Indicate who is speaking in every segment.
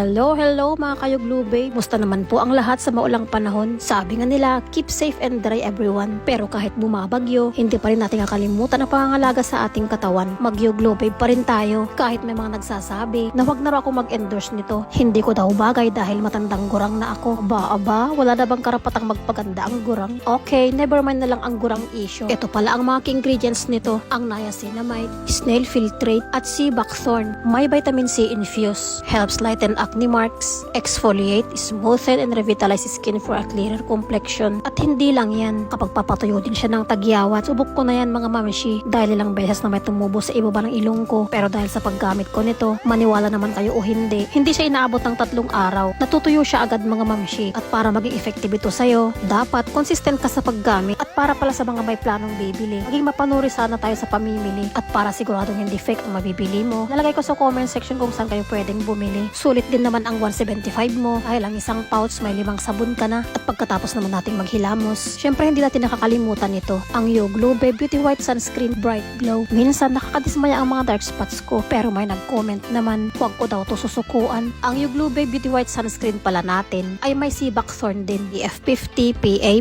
Speaker 1: Hello mga kayoglube. Musta naman po ang lahat sa maulang panahon? Sabi nga nila, keep safe and dry everyone. Pero kahit bumabagyo, hindi pa rin natin kakalimutan ang pangangalaga sa ating katawan. Magyoglube pa rin tayo. Kahit may mga nagsasabi na wag na raw ako mag-endorse nito. Hindi ko daw bagay dahil matandang gurang na ako. Aba, wala na bang karapatang magpaganda ang gurang? Okay, never mind na lang ang gurang issue. Ito pala ang mga ingredients nito. Ang niacinamide, snail filtrate, at sea buckthorn. May vitamin C infused. Helps lighten acne marks, exfoliate, smoothen, and revitalize skin for a clearer complexion. At hindi lang yan, kapag papatuyo din siya ng tagyawat, subok ko na yan mga mamishi dahil ilang beses na may tumubo sa ibaba ng ilong ko. Pero dahil sa paggamit ko nito, maniwala naman kayo o hindi siya inaabot ng 3 araw. Natutuyo siya agad mga mamishi. At para maging effective ito sa'yo, dapat consistent ka sa paggamit. At para pala sa mga may planong bibili, maging mapanuri sana tayo sa pamimili. At para siguradong hindi fake ang mabibili mo, lalagay ko sa comment section kung saan kayo pwedeng bumili. Sulit din naman ang 175 mo dahil ang isang pouch may 5 sabon ka na. At pagkatapos naman nating maghilamos, syempre hindi natin nakakalimutan ito, ang Yoglube Beauty White Sunscreen Bright Glow. Minsan nakakadismaya ang mga dark spots ko, pero may nag-comment naman, huwag ko daw to susukuan. Ang Yoglube Beauty White Sunscreen pala natin ay may sea buckthorn din, PF50 PA+++,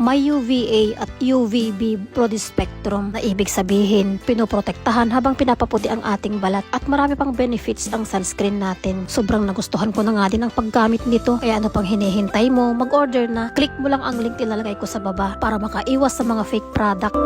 Speaker 1: may UVA at UVB broad spectrum, na ibig sabihin pinoprotektahan habang pinapaputi ang ating balat. At marami pang benefits ang sunscreen natin. Sobrang nagustuhan ko na nga din ang paggamit nito. Kaya ano pang hinihintay mo? Mag-order na. Click mo lang ang link ilalagay ko sa baba para makaiwas sa mga fake product.